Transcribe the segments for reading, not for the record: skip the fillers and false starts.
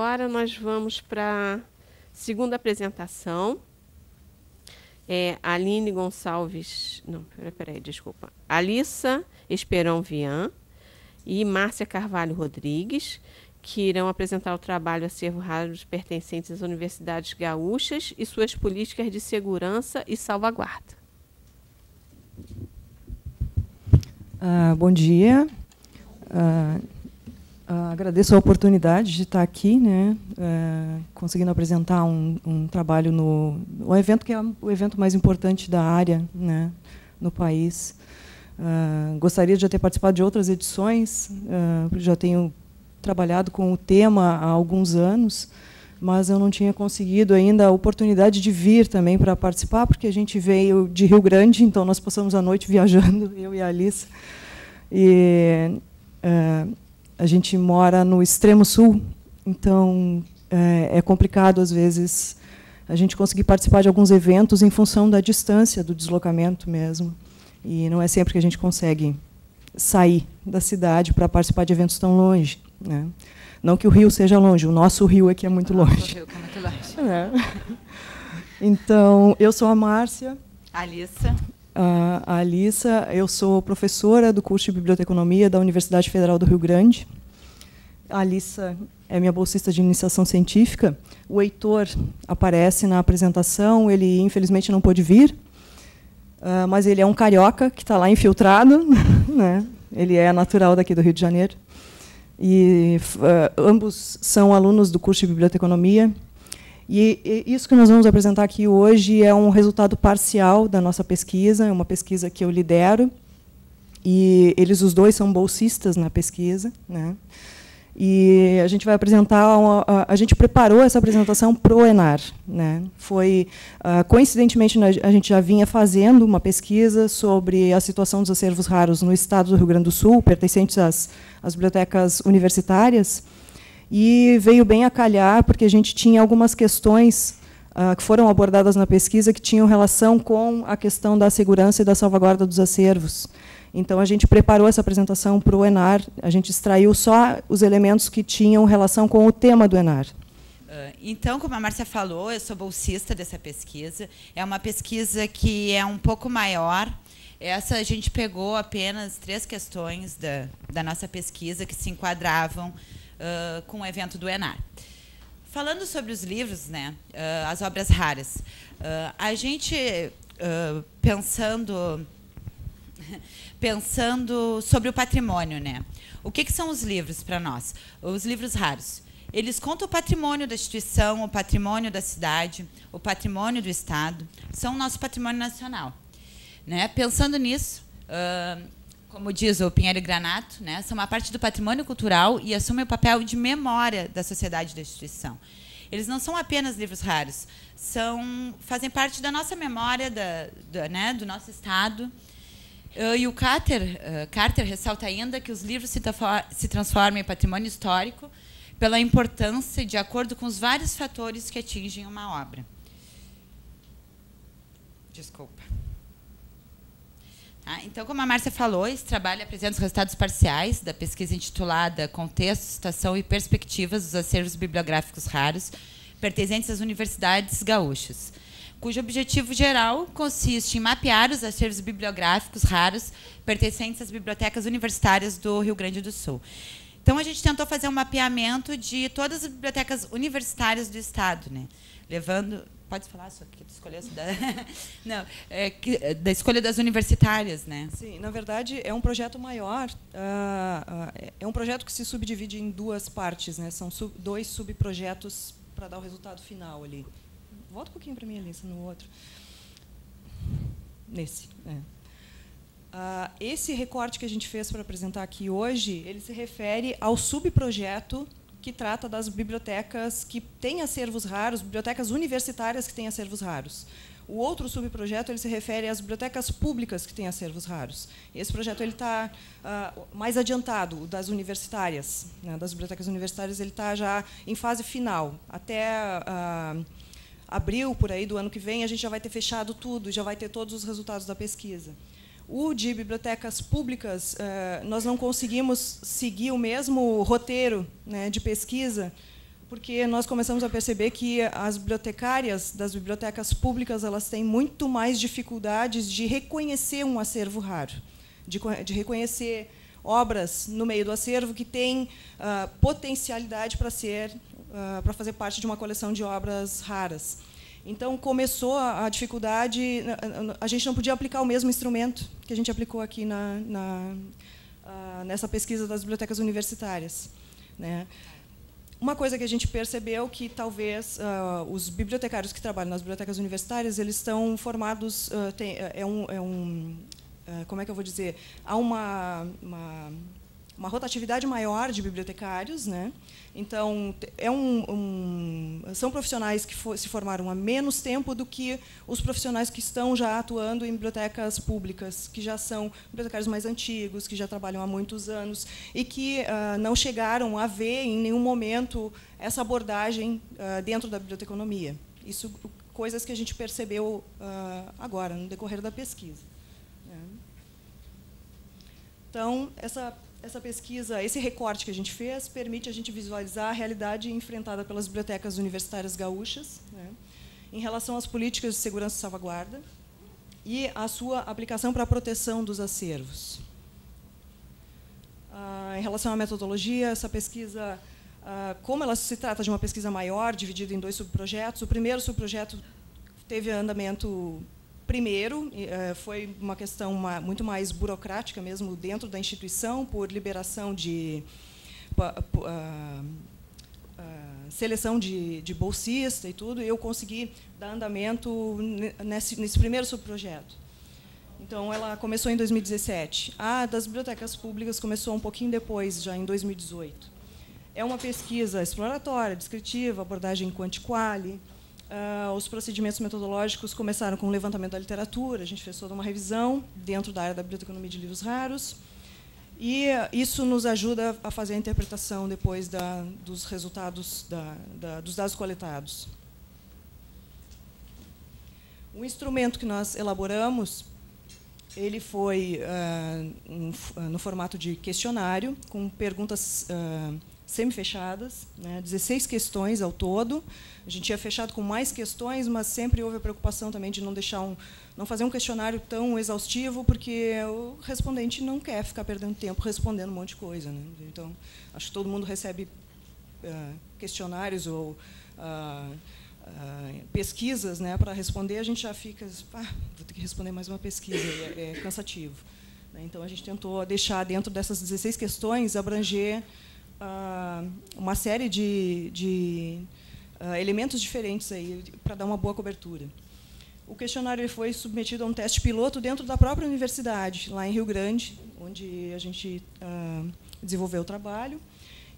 agora nós vamos para a segunda apresentação. Aline Gonçalves, não, peraí, desculpa. Alissa Esperão Vian e Márcia Carvalho Rodrigues, que irão apresentar o trabalho Acervos Raros pertencentes às universidades gaúchas e suas políticas de segurança e salvaguarda. Bom dia. Agradeço a oportunidade de estar aqui, né, conseguindo apresentar um trabalho no evento que é o evento mais importante da área, né, no país. Gostaria de já ter participado de outras edições, já tenho trabalhado com o tema há alguns anos, mas eu não tinha conseguido ainda a oportunidade de vir também para participar, porque a gente veio de Rio Grande, então nós passamos a noite viajando, eu e a Alissa. E a gente mora no extremo sul, então é complicado, às vezes, a gente conseguir participar de alguns eventos em função da distância do deslocamento mesmo. E não é sempre que a gente consegue sair da cidade para participar de eventos tão longe, né? Não que o Rio seja longe, o nosso Rio aqui é muito longe. O Rio que é muito longe. Então, eu sou a Márcia. Alissa. A Alissa, eu sou professora do curso de Biblioteconomia da Universidade Federal do Rio Grande. A Alissa é minha bolsista de iniciação científica. O Heitor aparece na apresentação, ele infelizmente não pôde vir, mas ele é um carioca que está lá infiltrado, né? Ele é natural daqui do Rio de Janeiro. E ambos são alunos do curso de Biblioteconomia. E isso que nós vamos apresentar aqui hoje é um resultado parcial da nossa pesquisa, é uma pesquisa que eu lidero, e eles os dois são bolsistas na pesquisa, né? E a gente vai apresentar, a gente preparou essa apresentação para o ENAR, né? Foi, coincidentemente, a gente já vinha fazendo uma pesquisa sobre a situação dos acervos raros no estado do Rio Grande do Sul, pertencentes às bibliotecas universitárias, e veio bem a calhar, porque a gente tinha algumas questões que foram abordadas na pesquisa que tinham relação com a questão da segurança e da salvaguarda dos acervos. Então, a gente preparou essa apresentação para o ENAR, a gente extraiu só os elementos que tinham relação com o tema do ENAR. Então, como a Márcia falou, eu sou bolsista dessa pesquisa. É uma pesquisa que é um pouco maior. Essa a gente pegou apenas 3 questões da nossa pesquisa que se enquadravam com o evento do ENAR. Falando sobre os livros, né, as obras raras, a gente, pensando sobre o patrimônio, né? O que são os livros para nós? Os livros raros. Eles contam o patrimônio da instituição, o patrimônio da cidade, o patrimônio do Estado, são o nosso patrimônio nacional, né? Pensando nisso, como diz o Pinheiro e Granato, né, são uma parte do patrimônio cultural e assumem o papel de memória da sociedade e da instituição. Eles não são apenas livros raros, fazem parte da nossa memória, né, do nosso Estado. E o Carter ressalta ainda que os livros se transformam em patrimônio histórico pela importância de acordo com os vários fatores que atingem uma obra. Desculpa. Então, como a Márcia falou, esse trabalho apresenta os resultados parciais da pesquisa intitulada Contexto, Situação e Perspectivas dos Acervos Bibliográficos Raros pertencentes às universidades gaúchas, cujo objetivo geral consiste em mapear os acervos bibliográficos raros pertencentes às bibliotecas universitárias do Rio Grande do Sul. Então, a gente tentou fazer um mapeamento de todas as bibliotecas universitárias do Estado, né? Levando... Pode falar só que tu escolheu não, da escolha das universitárias, né? Sim, na verdade é um projeto maior. É um projeto que se subdivide em 2 partes, né? São 2 subprojetos para dar o resultado final ali. Volta um pouquinho para mim, Alissa, no outro. Nesse. Esse recorte que a gente fez para apresentar aqui hoje, ele se refere ao subprojeto que trata das bibliotecas que têm acervos raros, bibliotecas universitárias que têm acervos raros. O outro subprojeto ele se refere às bibliotecas públicas que têm acervos raros. Esse projeto ele está mais adiantado, o das universitárias, né, das bibliotecas universitárias, ele está já em fase final. Até abril, por aí, do ano que vem, a gente já vai ter fechado tudo, já vai ter todos os resultados da pesquisa. O de bibliotecas públicas, nós não conseguimos seguir o mesmo roteiro, né, de pesquisa, porque nós começamos a perceber que as bibliotecárias das bibliotecas públicas elas têm muito mais dificuldades de reconhecer um acervo raro, de reconhecer obras no meio do acervo que têm potencialidade para fazer parte de uma coleção de obras raras. Então, começou a dificuldade, a gente não podia aplicar o mesmo instrumento que a gente aplicou aqui nessa pesquisa das bibliotecas universitárias, né? Uma coisa que a gente percebeu que talvez os bibliotecários que trabalham nas bibliotecas universitárias eles estão formados, como é que eu vou dizer, há uma rotatividade maior de bibliotecários, né? Então são profissionais que se formaram há menos tempo do que os profissionais que estão já atuando em bibliotecas públicas, que já são bibliotecários mais antigos, que já trabalham há muitos anos e que não chegaram a ver em nenhum momento essa abordagem dentro da biblioteconomia. Isso coisas que a gente percebeu agora no decorrer da pesquisa. Então, essa pesquisa, esse recorte que a gente fez, permite a gente visualizar a realidade enfrentada pelas bibliotecas universitárias gaúchas, né, em relação às políticas de segurança e salvaguarda e a sua aplicação para a proteção dos acervos. Em relação à metodologia, essa pesquisa, como ela se trata de uma pesquisa maior, dividida em 2 subprojetos, o primeiro subprojeto teve andamento primeiro, foi uma questão muito mais burocrática mesmo dentro da instituição, por liberação de seleção de bolsista e tudo, e eu consegui dar andamento nesse primeiro subprojeto. Então, ela começou em 2017. A das bibliotecas públicas começou um pouquinho depois, já em 2018. É uma pesquisa exploratória, descritiva, abordagem quanti-quali. Os procedimentos metodológicos começaram com o levantamento da literatura, a gente fez toda uma revisão dentro da área da biblioteconomia de livros raros, e isso nos ajuda a fazer a interpretação depois dos resultados, dos dados coletados. O instrumento que nós elaboramos, ele foi no formato de questionário, com perguntas semi-fechadas, né, 16 questões ao todo. A gente tinha fechado com mais questões, mas sempre houve a preocupação também de não fazer um questionário tão exaustivo, porque o respondente não quer ficar perdendo tempo respondendo um monte de coisa, né? Então, acho que todo mundo recebe questionários ou pesquisas, né, para responder, a gente já fica, vou ter que responder mais uma pesquisa, é cansativo. Então, a gente tentou deixar dentro dessas 16 questões, abranger uma série de elementos diferentes aí para dar uma boa cobertura. O questionário foi submetido a um teste piloto dentro da própria universidade, lá em Rio Grande, onde a gente desenvolveu o trabalho,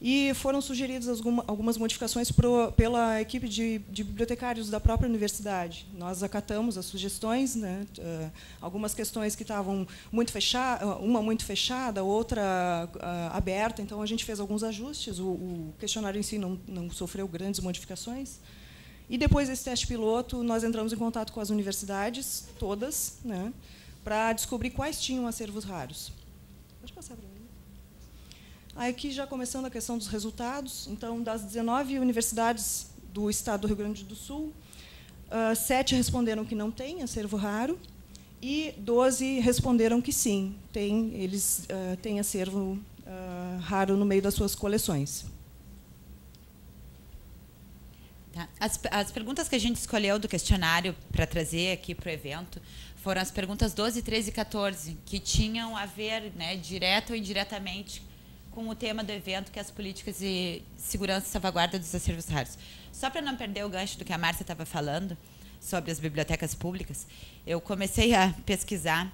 e foram sugeridas algumas modificações pela equipe de bibliotecários da própria universidade. Nós acatamos as sugestões, né, algumas questões que estavam muito fechadas, uma muito fechada, outra aberta, então a gente fez alguns ajustes, o questionário em si não sofreu grandes modificações. E depois desse teste piloto, nós entramos em contato com as universidades, todas, né, para descobrir quais tinham acervos raros. Pode passar para mim. Aqui, já começando a questão dos resultados, então, das 19 universidades do estado do Rio Grande do Sul, 7 responderam que não tem acervo raro e 12 responderam que sim, eles têm acervo raro no meio das suas coleções. Tá. As perguntas que a gente escolheu do questionário para trazer aqui para o evento foram as perguntas 12, 13 e 14, que tinham a ver, né, direto ou indiretamente com o tema do evento, que é as políticas de segurança e salvaguarda dos acervos raros. Só para não perder o gancho do que a Márcia estava falando sobre as bibliotecas públicas, eu comecei a pesquisar.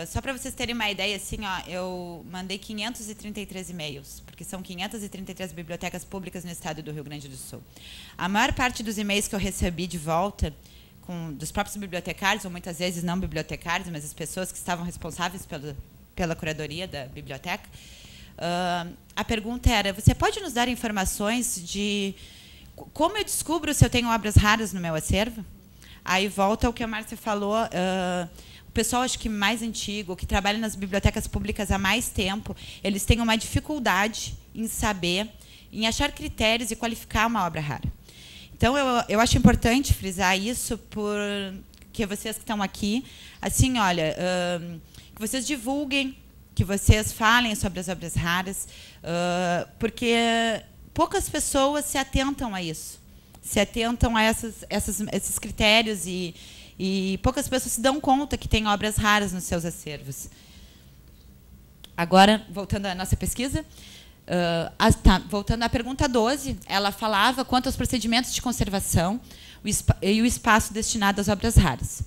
Só para vocês terem uma ideia, assim, eu mandei 533 e-mails, porque são 533 bibliotecas públicas no estado do Rio Grande do Sul. A maior parte dos e-mails que eu recebi de volta, dos próprios bibliotecários, ou muitas vezes não bibliotecários, mas as pessoas que estavam responsáveis pela curadoria da biblioteca, a pergunta era: você pode nos dar informações de como eu descubro se eu tenho obras raras no meu acervo? Aí volta ao que a Márcia falou, o pessoal, acho que mais antigo, que trabalha nas bibliotecas públicas há mais tempo, eles têm uma dificuldade em saber em achar critérios e qualificar uma obra rara. Então, eu acho importante frisar isso, porque vocês que estão aqui, assim, olha, que vocês divulguem, que vocês falem sobre as obras raras, porque poucas pessoas se atentam a isso, se atentam a esses critérios e poucas pessoas se dão conta que tem obras raras nos seus acervos. Agora, voltando à nossa pesquisa, voltando à pergunta 12, ela falava quanto aos procedimentos de conservação e o espaço destinado às obras raras.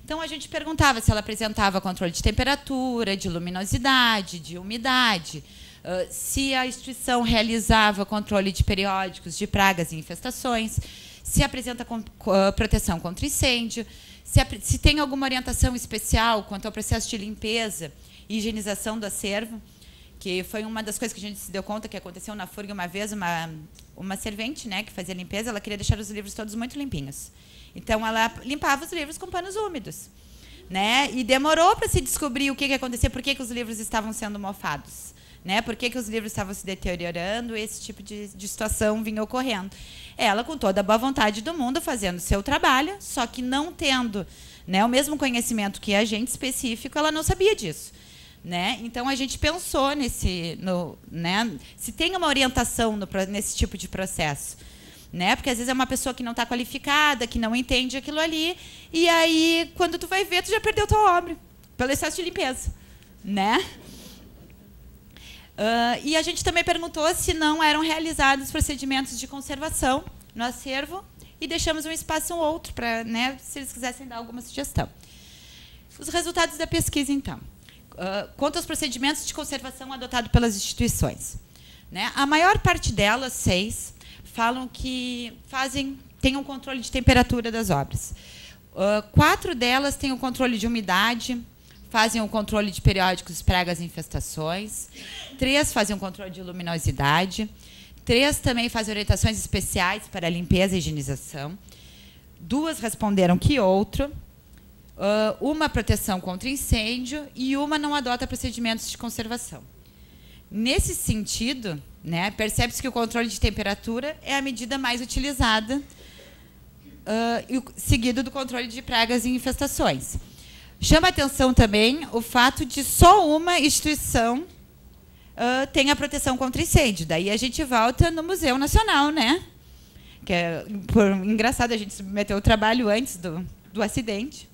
Então, a gente perguntava se ela apresentava controle de temperatura, de luminosidade, de umidade, se a instituição realizava controle de periódicos de pragas e infestações, se apresenta proteção contra incêndio, se tem alguma orientação especial quanto ao processo de limpeza e higienização do acervo, que foi uma das coisas que a gente se deu conta que aconteceu na FURG uma vez, uma servente, né, que fazia limpeza, ela queria deixar os livros todos muito limpinhos. Então, ela limpava os livros com panos úmidos, né? E demorou para se descobrir o que acontecia, por que os livros estavam sendo mofados, né? Por que os livros estavam se deteriorando, esse tipo de situação vinha ocorrendo. Ela, com toda a boa vontade do mundo, fazendo o seu trabalho, só que não tendo, né, o mesmo conhecimento que a gente específico, ela não sabia disso. Né? Então, a gente pensou né, se tem uma orientação nesse tipo de processo. Né? Porque, às vezes, é uma pessoa que não está qualificada, que não entende aquilo ali, e aí, quando tu vai ver, tu já perdeu tua obra, pelo excesso de limpeza. Né? E a gente também perguntou se não eram realizados procedimentos de conservação no acervo, e deixamos um espaço ou outro, para, né, se eles quisessem dar alguma sugestão. Os resultados da pesquisa, então. Quanto aos procedimentos de conservação adotados pelas instituições. Né? A maior parte delas, 6, falam que têm um controle de temperatura das obras. 4 delas têm o controle de umidade, fazem o controle de periódicos, pragas e infestações. 3 fazem o controle de luminosidade. 3 também fazem orientações especiais para limpeza e higienização. 2 responderam que outro. Uma proteção contra incêndio e uma não adota procedimentos de conservação. Nesse sentido, né, percebe-se que o controle de temperatura é a medida mais utilizada, seguido do controle de pragas e infestações. Chama a atenção também o fato de só uma instituição tem a proteção contra incêndio. Daí a gente volta no Museu Nacional, né? Que engraçado, a gente submeteu o trabalho antes do acidente.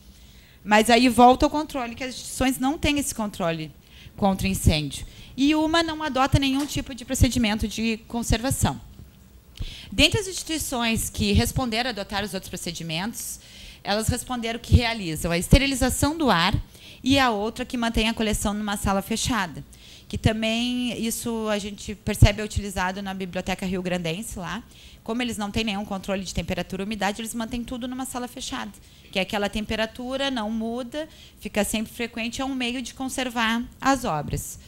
Mas aí volta ao controle, que as instituições não têm esse controle contra incêndio. E uma não adota nenhum tipo de procedimento de conservação. Dentre as instituições que responderam a adotar os outros procedimentos, elas responderam que realizam a esterilização do ar e a outra que mantém a coleção numa sala fechada. Que também, isso a gente percebe é utilizado na Biblioteca Rio-Grandense, lá. Como eles não têm nenhum controle de temperatura e umidade, eles mantêm tudo numa sala fechada. Que é aquela temperatura não muda, fica sempre frequente, é um meio de conservar as obras.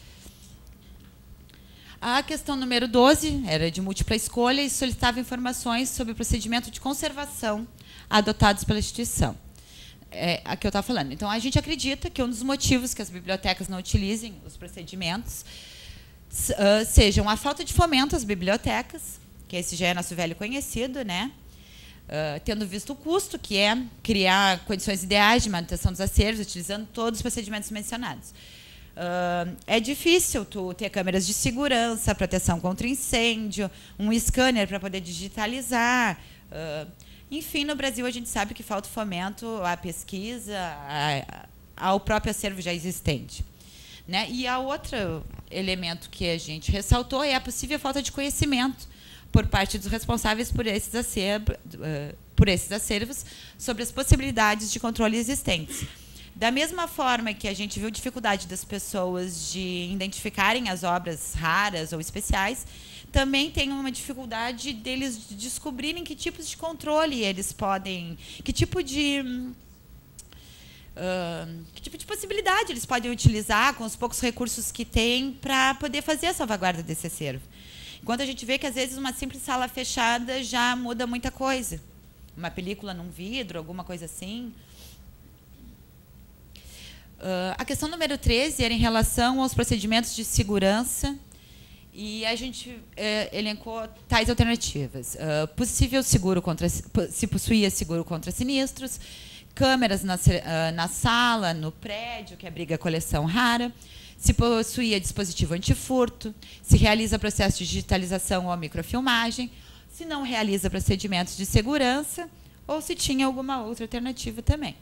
A questão número 12 era de múltipla escolha e solicitava informações sobre o procedimento de conservação adotados pela instituição. É a que eu estava falando. Então, a gente acredita que um dos motivos que as bibliotecas não utilizem os procedimentos sejam a falta de fomento às bibliotecas, que esse já é nosso velho conhecido, né? Tendo visto o custo, que é criar condições ideais de manutenção dos acervos, utilizando todos os procedimentos mencionados. É difícil tu ter câmeras de segurança, proteção contra incêndio, um scanner para poder digitalizar. Enfim, no Brasil, a gente sabe que falta fomento à pesquisa, ao próprio acervo já existente. Né? E a outro elemento que a gente ressaltou é a possível falta de conhecimento por parte dos responsáveis por esses acervos sobre as possibilidades de controle existentes. Da mesma forma que a gente viu dificuldade das pessoas de identificarem as obras raras ou especiais, também tem uma dificuldade deles descobrirem que tipos de controle eles podem, que tipo de possibilidade eles podem utilizar com os poucos recursos que têm para poder fazer a salvaguarda desse acervo. Enquanto a gente vê que, às vezes, uma simples sala fechada já muda muita coisa. Uma película num vidro, alguma coisa assim. A questão número 13 era em relação aos procedimentos de segurança E a gente elencou tais alternativas. Possível seguro contra, se possuía seguro contra sinistros, câmeras na sala, no prédio, que abriga a coleção rara, se possuía dispositivo antifurto, se realiza processo de digitalização ou microfilmagem, se não realiza procedimentos de segurança, ou se tinha alguma outra alternativa também.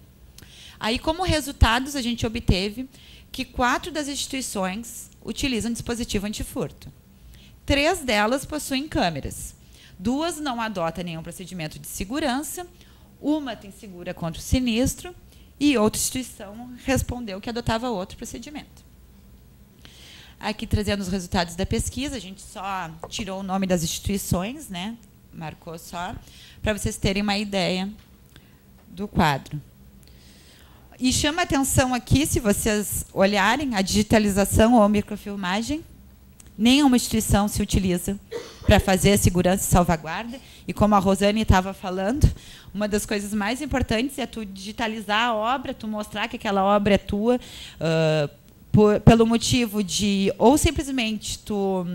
Aí, como resultados, a gente obteve que 4 das instituições utilizam dispositivo antifurto. 3 delas possuem câmeras. 2 não adotam nenhum procedimento de segurança. 1 tem segura contra o sinistro e outra instituição respondeu que adotava outro procedimento. Aqui, trazendo os resultados da pesquisa, a gente só tirou o nome das instituições, né? Marcou só, para vocês terem uma ideia do quadro. E chama a atenção aqui, se vocês olharem, a digitalização ou microfilmagem. Nenhuma instituição se utiliza para fazer a segurança e salvaguarda. E como a Rosane estava falando, uma das coisas mais importantes é tu digitalizar a obra, tu mostrar que aquela obra é tua, pelo motivo de, ou simplesmente tu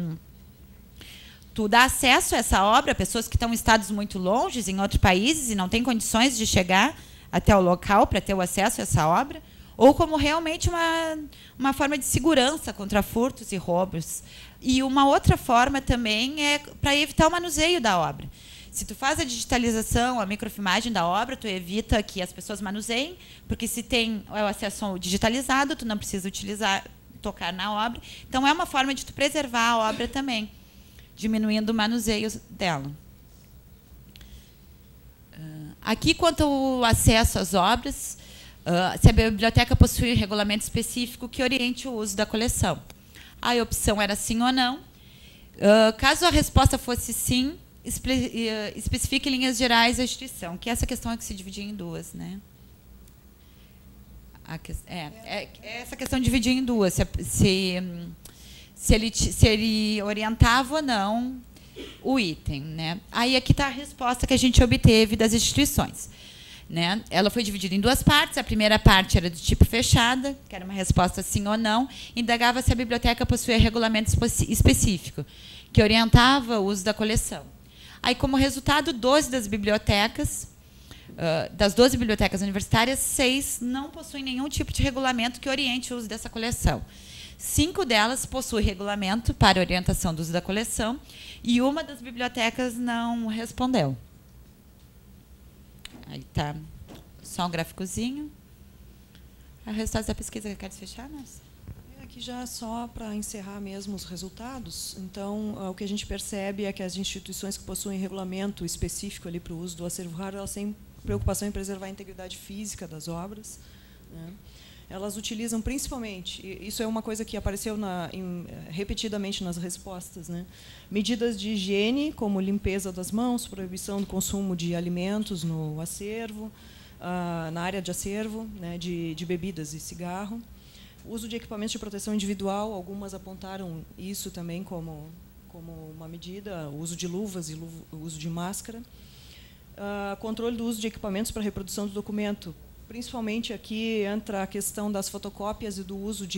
dá acesso a essa obra a pessoas que estão em estados muito longes, em outros países, e não têm condições de chegar até o local para ter o acesso a essa obra, ou como realmente uma forma de segurança contra furtos e roubos. E uma outra forma também é para evitar o manuseio da obra. Se tu faz a digitalização, a microfilmagem da obra, tu evita que as pessoas manuseiem, porque se tem o acesso digitalizado, tu não precisa tocar na obra. Então, é uma forma de tu preservar a obra também, diminuindo o manuseio dela. Aqui, quanto ao acesso às obras, se a biblioteca possui regulamento específico que oriente o uso da coleção. A opção era sim ou não. Caso a resposta fosse sim, especifique em linhas gerais a instituição, que essa questão é que se dividia em 2, né? Essa questão de dividir em 2, se ele orientava ou não o item, né? Aí aqui está a resposta que a gente obteve das instituições, né? Ela foi dividida em 2 partes. A primeira parte era do tipo fechada, que era uma resposta sim ou não, indagava se a biblioteca possuía regulamento específico que orientava o uso da coleção. Aí, como resultado, 12 das bibliotecas, das 12 bibliotecas universitárias, 6 não possuem nenhum tipo de regulamento que oriente o uso dessa coleção. 5 delas possuem regulamento para orientação do uso da coleção e uma das bibliotecas não respondeu. Aí está só um gráficozinho. O resultado da pesquisa, quer fechar, Márcia? Aqui já só para encerrar mesmo os resultados. Então, o que a gente percebe é que as instituições que possuem regulamento específico ali para o uso do acervo raro, elas têm preocupação em preservar a integridade física das obras, né? Elas utilizam principalmente, isso é uma coisa que apareceu repetidamente nas respostas, né? Medidas de higiene, como limpeza das mãos, proibição do consumo de alimentos no acervo, na área de acervo, né, de bebidas e cigarro. Uso de equipamentos de proteção individual, algumas apontaram isso também como uma medida, o uso de luvas e o uso de máscara. Controle do uso de equipamentos para reprodução do documento. Principalmente aqui entra a questão das fotocópias e do uso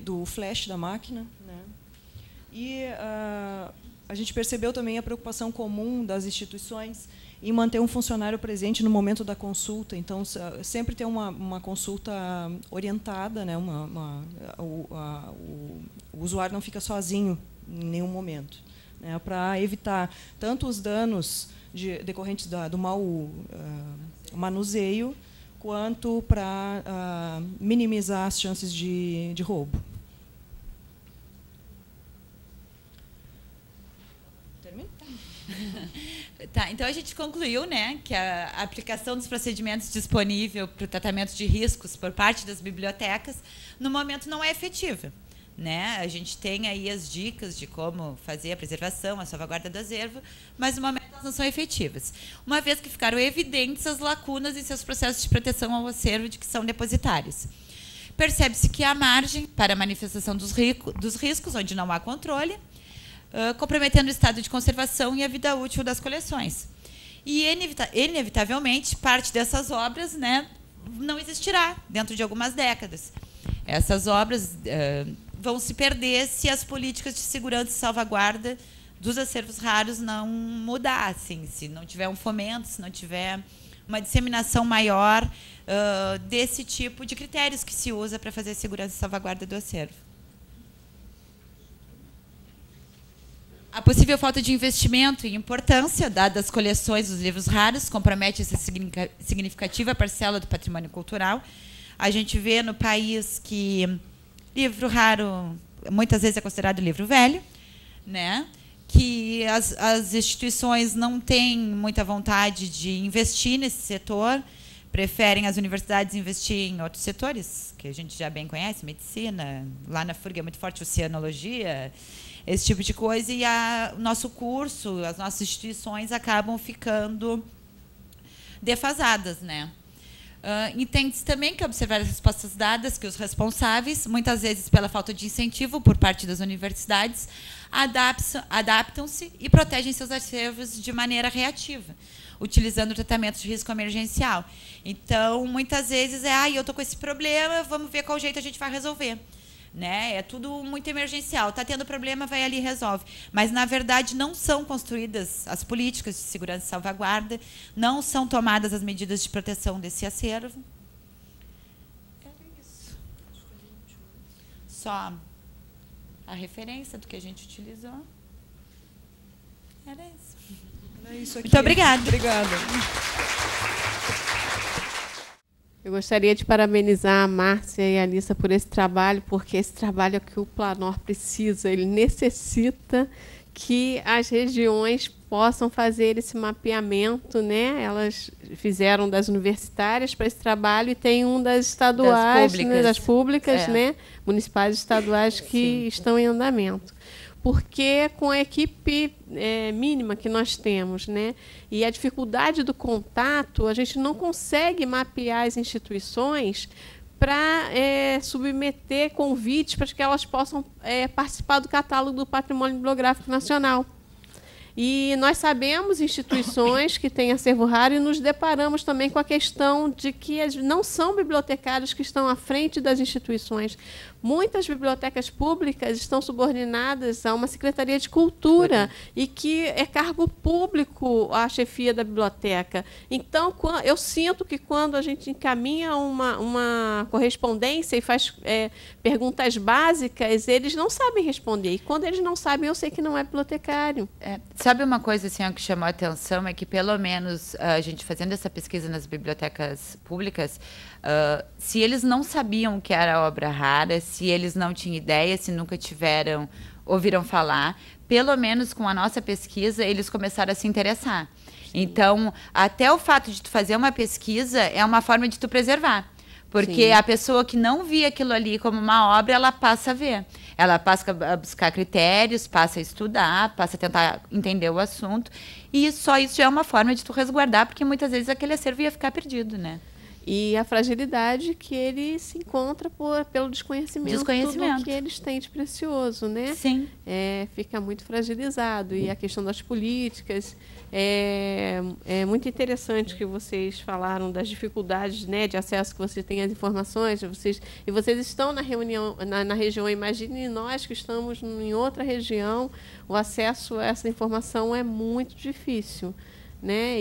do flash da máquina, né? E a gente percebeu também a preocupação comum das instituições em manter um funcionário presente no momento da consulta. Então, sempre ter uma consulta orientada, né? O usuário não fica sozinho em nenhum momento, né? Para evitar tanto os danos decorrentes do mau manuseio, quanto para minimizar as chances de roubo. Termina? Tá, então a gente concluiu, né, que a aplicação dos procedimentos disponível para o tratamento de riscos por parte das bibliotecas, no momento, não é efetiva, né? A gente tem aí as dicas de como fazer a preservação, a salvaguarda do acervo, mas no momento elas não são efetivas, uma vez que ficaram evidentes as lacunas em seus processos de proteção ao acervo de que são depositários. Percebe-se que há margem para a manifestação dos riscos, onde não há controle, comprometendo o estado de conservação e a vida útil das coleções. E, inevitavelmente, parte dessas obras, né, não existirá dentro de algumas décadas. Essas obras vão se perder se as políticas de segurança e salvaguarda dos acervos raros não mudassem, se não tiver um fomento, se não tiver uma disseminação maior desse tipo de critérios que se usa para fazer segurança e salvaguarda do acervo. A possível falta de investimento e importância, dadas as coleções dos livros raros, compromete essa significativa parcela do patrimônio cultural. A gente vê no país que livro raro muitas vezes é considerado livro velho, né? Que as instituições não têm muita vontade de investir nesse setor, preferem as universidades investir em outros setores, que a gente já bem conhece, medicina, lá na FURG é muito forte oceanologia, esse tipo de coisa, e o nosso curso, as nossas instituições acabam ficando defasadas, né? Entende-se também que, observar as respostas dadas, que os responsáveis, muitas vezes pela falta de incentivo por parte das universidades, adaptam-se e protegem seus acervos de maneira reativa, utilizando tratamento de risco emergencial. Então, muitas vezes eu estou com esse problema, vamos ver qual jeito a gente vai resolver. Né? É tudo muito emergencial. Está tendo problema, vai ali e resolve. Mas, na verdade, não são construídas as políticas de segurança e salvaguarda, não são tomadas as medidas de proteção desse acervo. É isso. Só a referência do que a gente utilizou. Era isso. Era isso aqui. Muito obrigada. Obrigada. Eu gostaria de parabenizar a Márcia e a Alissa por esse trabalho, porque esse trabalho é o que o Planor precisa. Ele necessita que as regiões possam fazer esse mapeamento, né? Elas fizeram das universitárias para esse trabalho e tem um das estaduais, das públicas, né? Municipais e estaduais que estão em andamento. Porque com a equipe mínima que nós temos, né, e a dificuldade do contato, a gente não consegue mapear as instituições para submeter convites para que elas possam participar do catálogo do Patrimônio Bibliográfico Nacional. E nós sabemos instituições que têm acervo raro e nos deparamos também com a questão de que não são bibliotecários que estão à frente das instituições. Muitas bibliotecas públicas estão subordinadas a uma Secretaria de Cultura e que é cargo público a chefia da biblioteca. Então, eu sinto que quando a gente encaminha uma correspondência e faz perguntas básicas, eles não sabem responder. E quando eles não sabem, eu sei que não é bibliotecário. Sabe uma coisa assim, que chamou a atenção é que, pelo menos, a gente fazendo essa pesquisa nas bibliotecas públicas, se eles não sabiam o que era obra rara, se eles não tinham ideia, se nunca ouviram falar, pelo menos com a nossa pesquisa, eles começaram a se interessar. Sim. Então, até o fato de tu fazer uma pesquisa é uma forma de tu preservar. Porque Sim. a pessoa que não via aquilo ali como uma obra, ela passa a ver. Ela passa a buscar critérios, passa a estudar, passa a tentar entender o assunto. E só isso já é uma forma de tu resguardar, porque muitas vezes aquele acervo ia ficar perdido, né? E a fragilidade que ele se encontra pelo desconhecimento do que eles têm de precioso, né? Sim. Fica muito fragilizado. E a questão das políticas é muito interessante que vocês falaram das dificuldades, né, de acesso que vocês têm às informações. E vocês estão na região. Imagine nós que estamos em outra região, o acesso a essa informação é muito difícil, né?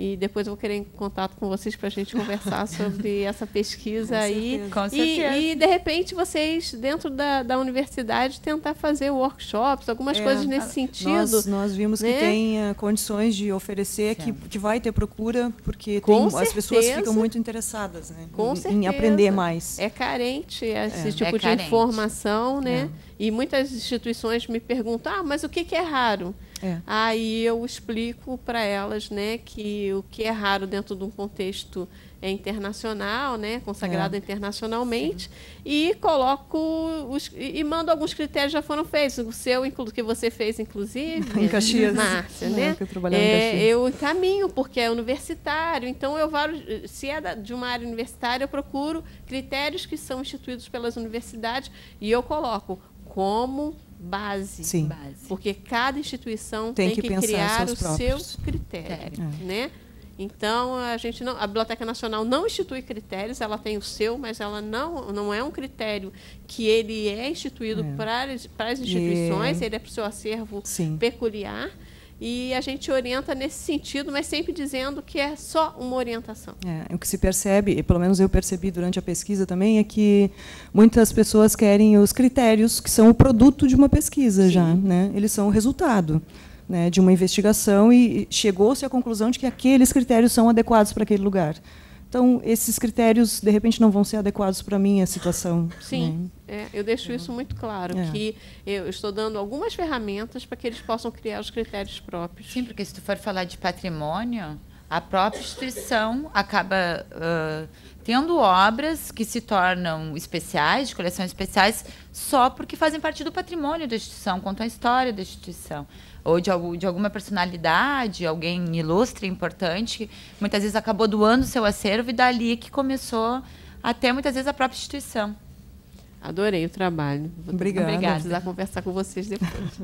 E depois eu vou querer em contato com vocês para a gente conversar sobre essa pesquisa aí. Com certeza. E, de repente, vocês, dentro da universidade, tentar fazer workshops, algumas coisas nesse sentido. Nós vimos, né, que tem condições de oferecer, que vai ter procura, porque as pessoas ficam muito interessadas, né, em aprender mais. É carente esse tipo de informação, né? E muitas instituições me perguntam, mas o que é raro? Aí eu explico para elas, né, que o que é raro dentro de um contexto internacional, né, consagrado internacionalmente, Sim. E coloco e mando alguns critérios já foram feitos. O seu, que você fez, inclusive, em Caxias, Márcia, né? Eu encaminho porque é universitário. Então se é de uma área universitária, eu procuro critérios que são instituídos pelas universidades e eu coloco como base. Sim. Porque cada instituição tem que criar o seu critério, né? Então, a Biblioteca Nacional não institui critérios, ela tem o seu, mas ela não é um critério que ele é instituído para as instituições, ele é para o seu acervo peculiar. E a gente orienta nesse sentido, mas sempre dizendo que é só uma orientação. O que se percebe, e pelo menos eu percebi durante a pesquisa também, é que muitas pessoas querem os critérios que são o produto de uma pesquisa já, né? Eles são o resultado, né, de uma investigação e chegou-se à conclusão de que aqueles critérios são adequados para aquele lugar. Então, esses critérios, de repente, não vão ser adequados para a minha situação. Sim, eu deixo isso muito claro, que eu estou dando algumas ferramentas para que eles possam criar os critérios próprios. Sim, porque se tu for falar de patrimônio, a própria instituição acaba tendo obras que se tornam especiais, de coleções especiais, só porque fazem parte do patrimônio da instituição, contam a história da instituição. Ou de alguma personalidade, alguém ilustre, importante, que muitas vezes acabou doando o seu acervo e dali que começou até muitas vezes a própria instituição. Adorei o trabalho. Obrigada. Vou precisar conversar com vocês depois.